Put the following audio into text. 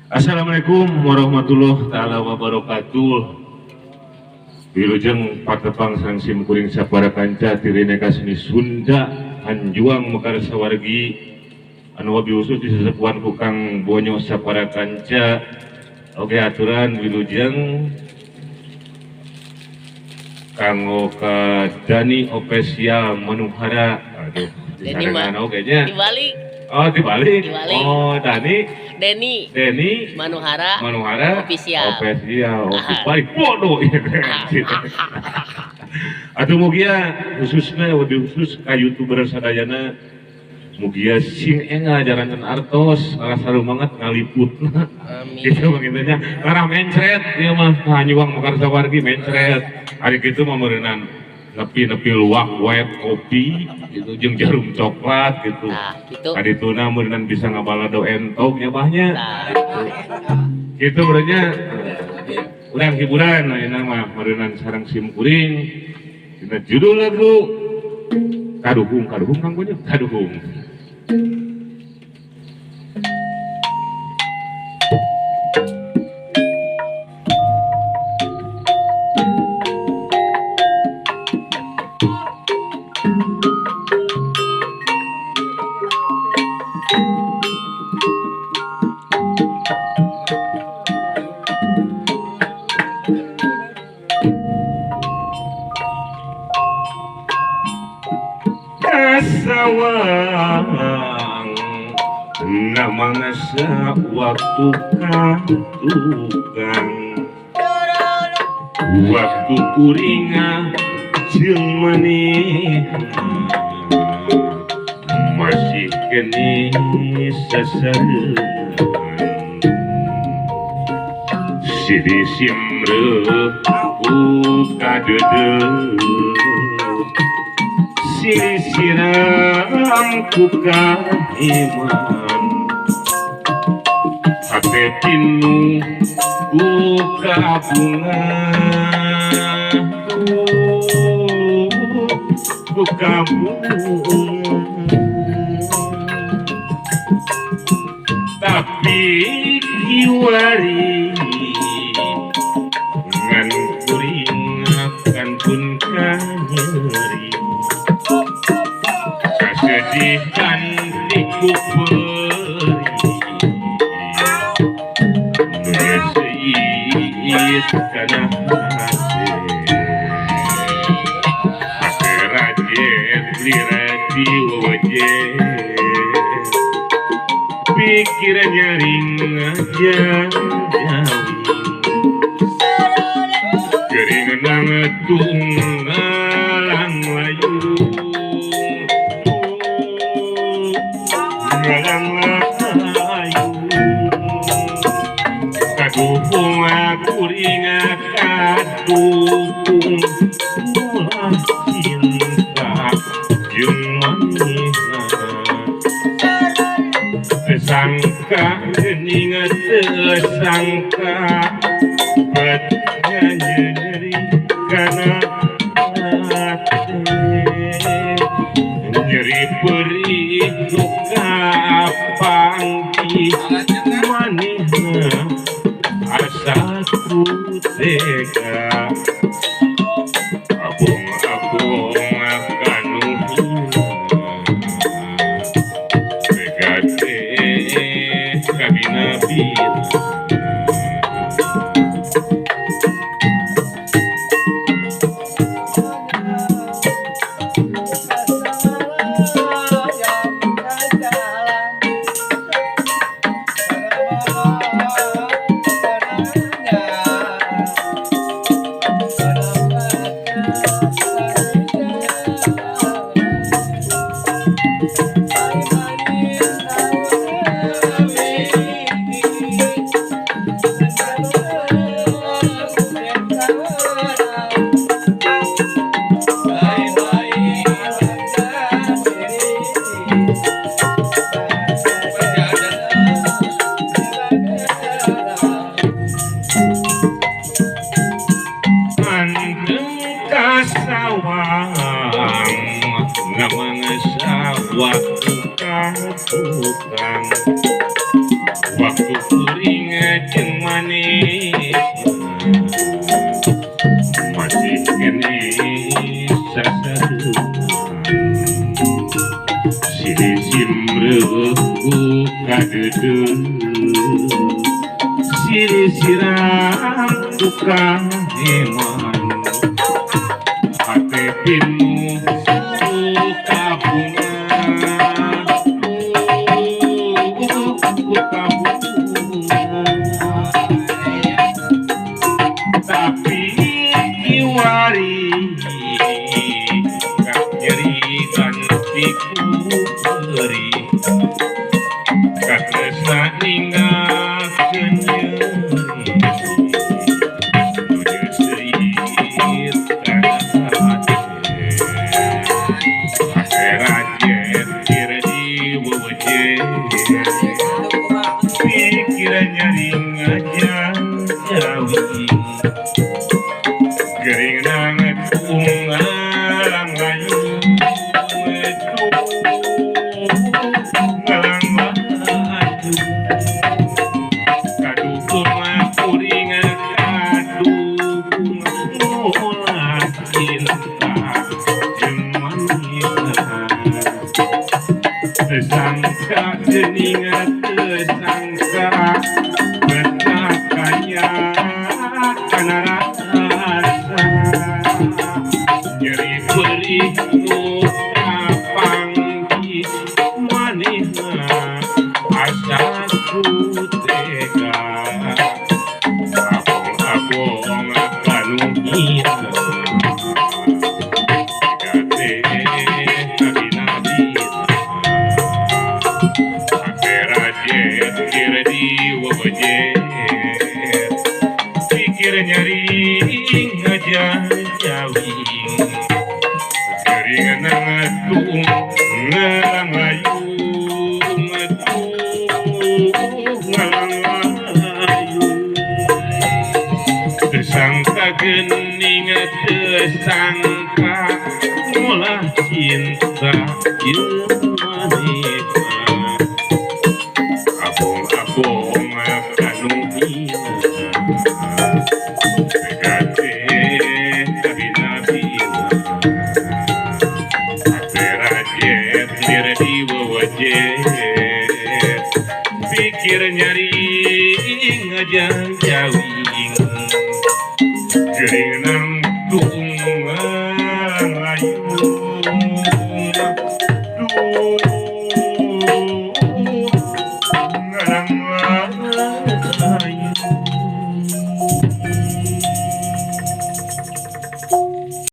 Assalamualaikum warahmatullahi taala wabarakatuh. Wilujeng patepang sang simkuring sapara kanca tirineka seni Sunda Hanjuang mekar sawargi anu wabi usus disesepuan kukang bonyo sapara kanca. Oke aturan wilujeng kanggo ka Dani Opesial Manuhara. Aduh, Deni mah oke nya. dibalik. Oh dibalik. Dibalik. Oh Deni Manuhara official. Balik bodoh ya. Atuh mugia khususnya lebih khusus ka YouTuber sadayana mugia sing enga jalankan artos rasa rumangat ngaliputna. Gitu begitunya. Karena mencret ieu mah Hanjuang mekar sawargi mencret. Ari kitu mah meureunnan nepi luak white kopi gitu jeung jarum coklat gitu. Nah, gitu. Kadituna meureunnan bisa ngabalado entok nyabahnya. Nah, Gitu benernya urang hiburan ayeuna mah meureunnan sareng simkuring. Dina judul lagu Kaduhung kanggo nya Kaduhung. Kasawang namangasa waktu katukang waktu kuringa jeung maneh masih kene sasareun sidi simreuh kadeudeut siram ku kahiman hate pinu ku kabungan ku kabungan tapi kiwari ngan kuring akan pun kanyeri kasedihan dikuperi ngeseit kana hati rajet lirati wawajet pikirannya ring aja jawi kering nang tunggalang layu Kaduhung kuring kaduhung ulah cinta jeung manehna sangka geuning sangka betnya nyeri kana hate nyeri perih duka pangki manehna asaku tega abung kanuhina tega kabina bina waktu katukang waktu kuring simreuh kadeudeut sirang tukang eman hate pinuh suka bunga tapi kiwari kak nyerikan piku beri kak tresna ninggalkeun nyeri nuju seuit kana hate rajet kira di wewejen pikiran nyaring aja jawi gering nanget ngalang layu metu ngalang maju kadukung kuring kadukung ngolah cinta jeung wanita sangka geuning sangka betakanya kana rasa nyeri perih nu kapanggi manehna asaku tega abong-abong kanu hina gate nabi-nabi ate rajet kira di wewejen pikir nyari ngajar jawing kering nangatung ngalang ayu metu ngalang ayu tersangka geuning tersangka ngolah cinta jeung manehna abong-abong kanu hina gate nabi-nabina ate rajet lir di wewejen pikir nyari ngajang jawing geuning nang tung ayu duh